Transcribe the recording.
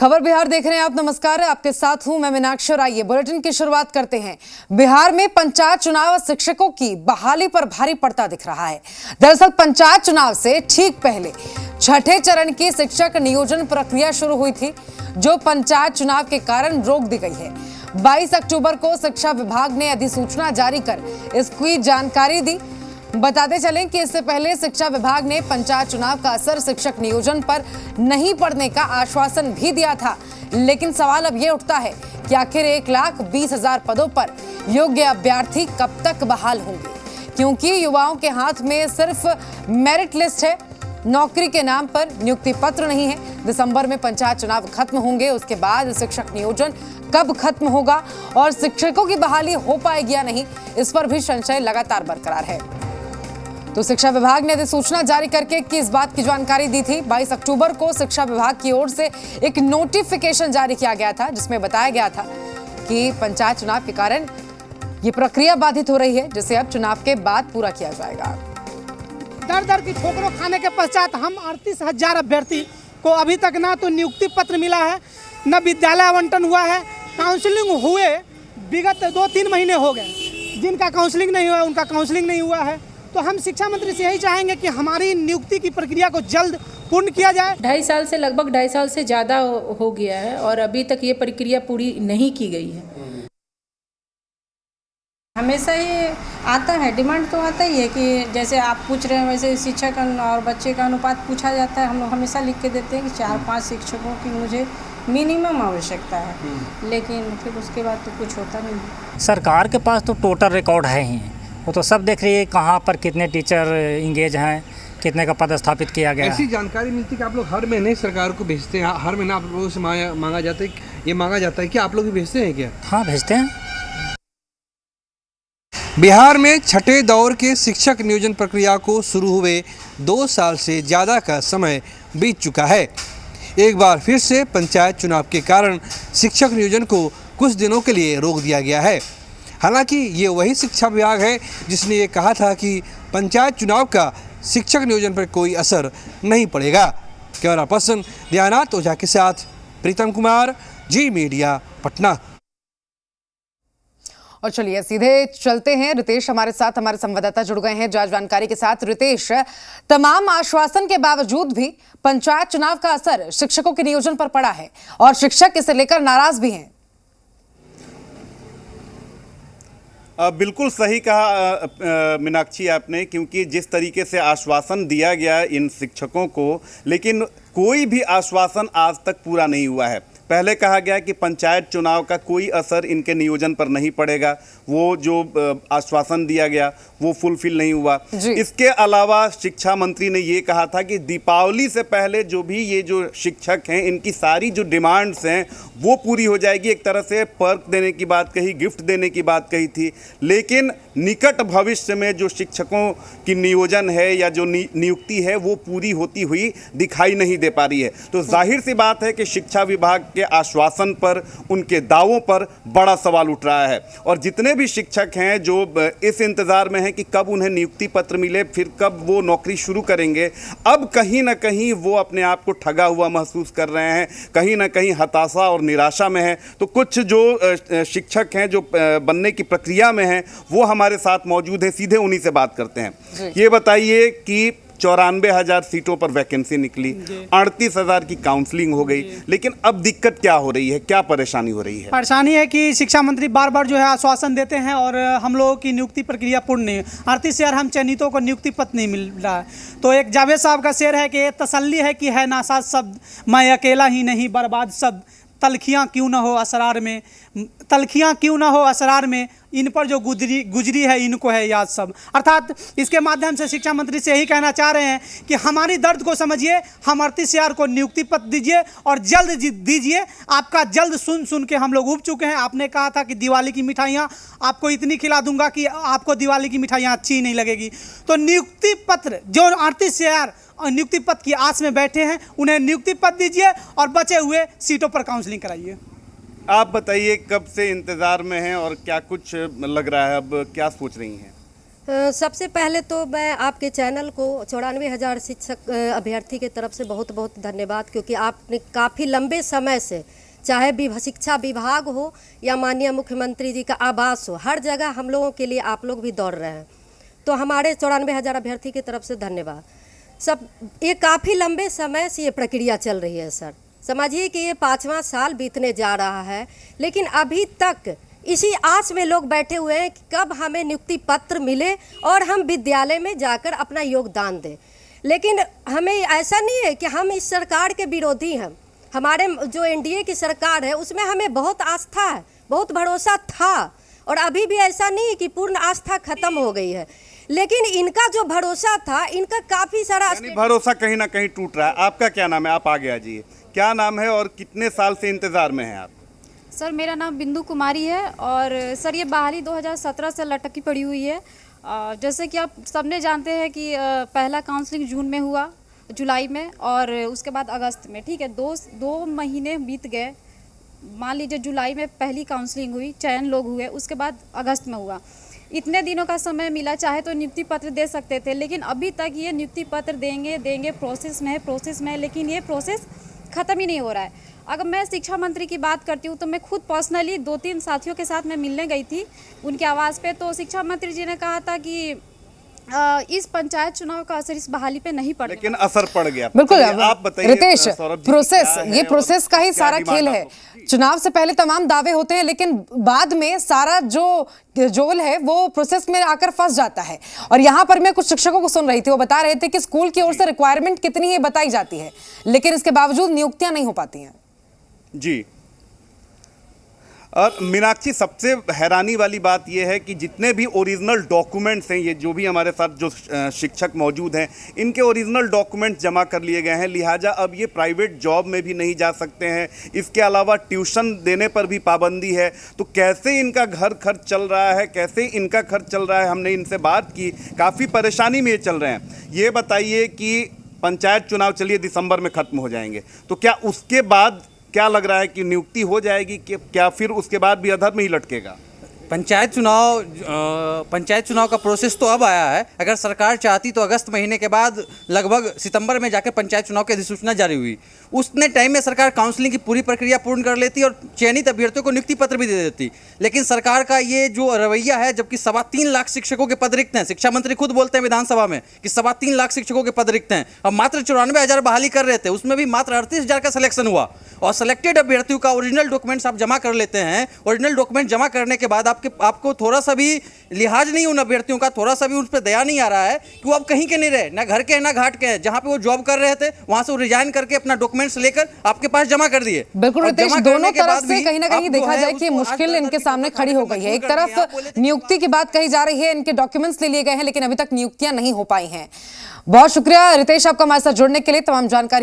खबर बिहार देख रहे हैं आप। नमस्कार, आपके साथ हूं मैं मीनाक्षी और आइए बुलेटिन की शुरुआत करते हैं। बिहार में पंचायत चुनाव शिक्षकों की बहाली पर भारी पड़ता दिख रहा है। दरअसल पंचायत चुनाव से ठीक पहले छठे चरण की शिक्षक नियोजन प्रक्रिया शुरू हुई थी, जो पंचायत चुनाव के कारण रोक दी गई है। 22 अक्टूबर को शिक्षा विभाग ने अधिसूचना जारी कर इसकी जानकारी दी। बताते चलें कि इससे पहले शिक्षा विभाग ने पंचायत चुनाव का असर शिक्षक नियोजन पर नहीं पड़ने का आश्वासन भी दिया था, लेकिन सवाल अब ये उठता है कि आखिर 1,20,000 पदों पर योग्य अभ्यर्थी कब तक बहाल होंगे, क्योंकि युवाओं के हाथ में सिर्फ मेरिट लिस्ट है, नौकरी के नाम पर नियुक्ति पत्र नहीं है। दिसंबर में पंचायत चुनाव खत्म होंगे, उसके बाद शिक्षक नियोजन कब खत्म होगा और शिक्षकों की बहाली हो पाएगी या नहीं, इस पर भी संशय लगातार बरकरार है। तो शिक्षा विभाग ने अधिसूचना जारी करके इस बात की जानकारी दी थी। 22 अक्टूबर को शिक्षा विभाग की ओर से एक नोटिफिकेशन जारी किया गया था, जिसमें बताया गया था कि पंचायत चुनाव के कारण ये प्रक्रिया बाधित हो रही है, जिसे अब चुनाव के बाद पूरा किया जाएगा। दर दर की ठोकरों खाने के पश्चात हम 38,000 अभ्यर्थी को अभी तक ना तो नियुक्ति पत्र मिला है, न विद्यालय आवंटन हुआ है। काउंसलिंग हुए विगत 2-3 महीने हो गए, जिनका काउंसलिंग नहीं हुआ उनका काउंसलिंग नहीं हुआ है। तो हम शिक्षा मंत्री से यही चाहेंगे कि हमारी नियुक्ति की प्रक्रिया को जल्द पूर्ण किया जाए। 2.5 साल से लगभग 2.5 साल से ज़्यादा हो गया है और अभी तक ये प्रक्रिया पूरी नहीं की गई है। हमेशा ये आता है, डिमांड तो आता ही है कि जैसे आप पूछ रहे हैं वैसे शिक्षक और बच्चे का अनुपात पूछा जाता है। हम लोग हमेशा लिख के देते हैं कि 4-5 शिक्षकों की मुझे मिनिमम आवश्यकता है, लेकिन फिर उसके बाद तो कुछ होता नहीं। सरकार के पास तो टोटल रिकॉर्ड है ही, वो तो सब देख रही है कहाँ पर कितने टीचर इंगेज हैं, कितने का पद स्थापित किया गया। ऐसी जानकारी मिलती है कि आप लोग हर महीने सरकार को भेजते हैं, हर महीना आप लोगों से मांगा जाता है, ये मांगा जाता है कि आप लोग भी भेजते हैं क्या? हाँ, भेजते हैं। बिहार में छठे दौर के शिक्षक नियोजन प्रक्रिया को शुरू हुए 2 साल से ज़्यादा का समय बीत चुका है। एक बार फिर से पंचायत चुनाव के कारण शिक्षक नियोजन को कुछ दिनों के लिए रोक दिया गया है। हालांकि ये वही शिक्षा विभाग है जिसने ये कहा था कि पंचायत चुनाव का शिक्षक नियोजन पर कोई असर नहीं पड़ेगा। कैमरा पर्सन दयानाथ ओझा के साथ प्रीतम कुमार, जी मीडिया, पटना। और चलिए सीधे चलते हैं, रितेश हमारे साथ, हमारे संवाददाता जुड़ गए हैं जानकारी के साथ। रितेश, तमाम आश्वासन के बावजूद भी पंचायत चुनाव का असर शिक्षकों के नियोजन पर पड़ा है और शिक्षक इसे लेकर नाराज भी हैं। बिल्कुल सही कहा मीनाक्षी आपने, क्योंकि जिस तरीके से आश्वासन दिया गया इन शिक्षकों को, लेकिन कोई भी आश्वासन आज तक पूरा नहीं हुआ है। पहले कहा गया कि पंचायत चुनाव का कोई असर इनके नियोजन पर नहीं पड़ेगा, वो जो आश्वासन दिया गया वो फुलफिल नहीं हुआ। इसके अलावा शिक्षा मंत्री ने ये कहा था कि दीपावली से पहले जो भी ये जो शिक्षक हैं इनकी सारी जो डिमांड्स हैं वो पूरी हो जाएगी। एक तरह से पर्क देने की बात कही, गिफ्ट देने की बात कही थी, लेकिन निकट भविष्य में जो शिक्षकों की नियोजन है या जो नियुक्ति है वो पूरी होती हुई दिखाई नहीं दे पा रही है। तो जाहिर सी बात है कि शिक्षा विभाग के आश्वासन पर, उनके दावों पर बड़ा सवाल उठ रहा है। और जितने भी शिक्षक हैं जो इस इंतजार में हैं कि कब उन्हें नियुक्ति पत्र मिले, फिर कब वो नौकरी शुरू करेंगे, अब कहीं ना कहीं वो अपने आप को ठगा हुआ महसूस कर रहे हैं, कहीं ना कहीं हताशा और निराशा में है। तो कुछ जो शिक्षक हैं जो बनने की प्रक्रिया में हैं वो हमारे साथ मौजूद है, सीधे उन्हीं से बात करते हैं। ये बताइए कि 94,000 सीटों पर वैकेंसी निकली, 38,000 की काउंसलिंग हो गई, लेकिन अब दिक्कत क्या हो रही है, क्या परेशानी हो रही है? परेशानी है कि शिक्षा मंत्री बार बार जो है आश्वासन देते हैं और हम लोगों की नियुक्ति प्रक्रिया पूर्ण नहीं है। 38,000 हम चयनितों को नियुक्ति पत्र नहीं मिल रहा है। तो एक जावेद साहब का शेर है कि तसल्ली है कि है नासाज शब्द, मैं अकेला ही नहीं बर्बाद शब्द, तलखियाँ क्यों ना हो असरार में, तलखियाँ क्यों ना हो असरार में, इन पर जो गुजरी है इनको है याद सब। अर्थात इसके माध्यम से शिक्षा मंत्री से यही कहना चाह रहे हैं कि हमारी दर्द को समझिए, हम 38,000 को नियुक्ति पत्र दीजिए और जल्द दीजिए। आपका जल्द सुन के हम लोग उब चुके हैं। आपने कहा था कि दिवाली की मिठाइयाँ आपको इतनी खिला दूंगा कि आपको दिवाली की मिठाइयाँ अच्छी ही नहीं लगेगी। तो नियुक्ति पत्र जो 38,000 नियुक्ति पत्र की आस में बैठे हैं उन्हें नियुक्ति पत्र दीजिए और बचे हुए सीटों पर काउंसलिंग कराइए। आप बताइए कब से इंतजार में हैं और क्या कुछ लग रहा है, अब क्या सोच रही हैं? सबसे पहले तो मैं आपके चैनल को 94,000 शिक्षक अभ्यर्थी के तरफ से बहुत बहुत धन्यवाद, क्योंकि आपने काफ़ी लंबे समय से, चाहे शिक्षा विभाग हो या माननीय मुख्यमंत्री जी का आवास हो, हर जगह हम लोगों के लिए आप लोग भी दौड़ रहे हैं। तो हमारे 94,000 अभ्यर्थी की तरफ से धन्यवाद। सब ये काफ़ी लंबे समय से ये प्रक्रिया चल रही है सर। समझिए कि ये 5वां साल बीतने जा रहा है, लेकिन अभी तक इसी आस में लोग बैठे हुए हैं कि कब हमें नियुक्ति पत्र मिले और हम विद्यालय में जाकर अपना योगदान दें। लेकिन हमें ऐसा नहीं है कि हम इस सरकार के विरोधी हैं। हमारे जो एनडीए की सरकार है उसमें हमें बहुत आस्था है, बहुत भरोसा था, और अभी भी ऐसा नहीं है कि पूर्ण आस्था खत्म हो गई है। लेकिन इनका जो भरोसा था, इनका काफ़ी सारा भरोसा कहीं ना कहीं टूट रहा है। आपका क्या नाम है? आप आगे आ जाइए। क्या नाम है और कितने साल से इंतज़ार में हैं आप? सर मेरा नाम बिंदु कुमारी है, और सर ये बहाली 2017 से लटकी पड़ी हुई है। जैसे कि आप सबने जानते हैं कि पहला काउंसलिंग जून में हुआ, जुलाई में, और उसके बाद अगस्त में। ठीक है, दो महीने बीत गए। मान लीजिए जुलाई में पहली काउंसलिंग हुई, चयन लोग हुए, उसके बाद अगस्त में हुआ। इतने दिनों का समय मिला, चाहे तो नियुक्ति पत्र दे सकते थे, लेकिन अभी तक ये नियुक्ति पत्र देंगे प्रोसेस में है, लेकिन ये प्रोसेस ख़त्म ही नहीं हो रहा है। अगर मैं शिक्षा मंत्री की बात करती हूँ तो मैं खुद पर्सनली 2-3 साथियों के साथ मैं मिलने गई थी उनके आवास पे, तो शिक्षा मंत्री जी ने कहा था कि इस पंचायत चुनाव का असर इस बहाली पे नहीं पड़ा, लेकिन असर पड़ गया। बिल्कुल। आप बताइए रितेश, सौरभ जी, प्रोसेस, क्या है ये और प्रोसेस का ही क्या सारा डिमांड खेल आप है। लोग? चुनाव से पहले तमाम दावे होते हैं, लेकिन बाद में सारा जो जोल है वो प्रोसेस में आकर फंस जाता है। और यहाँ पर मैं कुछ शिक्षकों को सुन रही थी, वो बता रहे थे कि स्कूल की ओर से रिक्वायरमेंट कितनी है बताई जाती है, लेकिन इसके बावजूद नियुक्तियां नहीं हो पाती हैं। जी, और मीनाक्षी, सबसे हैरानी वाली बात यह है कि जितने भी ओरिजिनल डॉक्यूमेंट्स हैं, ये जो भी हमारे साथ जो शिक्षक मौजूद हैं, इनके ओरिजिनल डॉक्यूमेंट्स जमा कर लिए गए हैं, लिहाजा अब ये प्राइवेट जॉब में भी नहीं जा सकते हैं। इसके अलावा ट्यूशन देने पर भी पाबंदी है। तो कैसे इनका घर खर्च चल रहा है, कैसे इनका खर्च चल रहा है? हमने इनसे बात की, काफ़ी परेशानी में ये चल रहे हैं। ये बताइए कि पंचायत चुनाव चलिए दिसंबर में ख़त्म हो जाएंगे, तो क्या उसके बाद क्या लग रहा है कि नियुक्ति हो जाएगी कि क्या फिर उसके बाद भी अधर में ही लटकेगा? पंचायत चुनाव का प्रोसेस तो अब आया है। अगर सरकार चाहती तो अगस्त महीने के बाद लगभग सितंबर में जाकर पंचायत चुनाव की अधिसूचना जारी हुई, उतने टाइम में सरकार काउंसलिंग की पूरी प्रक्रिया पूर्ण कर लेती और चयनित अभ्यर्थियों को नियुक्ति पत्र भी दे देती। लेकिन सरकार का ये जो रवैया है, जबकि 3.25 लाख शिक्षकों के पद रिक्त हैं, शिक्षा मंत्री खुद बोलते हैं विधानसभा में कि 3.25 लाख शिक्षकों के पद रिक्त हैं, अब मात्र 94,000 बहाली कर रहे थे, उसमें भी मात्र 38,000 का सिलेक्शन हुआ। और सेलेक्टेड अभ्यर्थियों का ओरिजिनल डॉक्यूमेंट्स आप जमा कर लेते हैं। ओरिजिनल डॉक्यूमेंट जमा करने के बाद आपको थोड़ा सा भी लिहाज नहीं उन अभ्यर्थियों का, थोड़ा सा भी उन पर दया नहीं आ रहा है कि वो अब कहीं के नहीं रहे, ना घर के ना घाट के हैं। जहां पे वो जॉब कर रहे थे वहां से वो रिजाइन करके अपना डॉक्यूमेंट्स लेकर आपके पास जमा कर दिए। बिल्कुल रितेश, दोनों तरफ से कहीं ना कहीं देखा जाए कि मुश्किल इनके सामने खड़ी हो गई है। एक तरफ नियुक्ति की बात कही जा रही है, इनके डॉक्यूमेंट्स ले लिए गए हैं, लेकिन अभी तक नियुक्तियां नहीं हो पाई हैं। बहुत शुक्रिया रितेश आपका हमारे साथ जुड़ने के लिए। तमाम जानकारी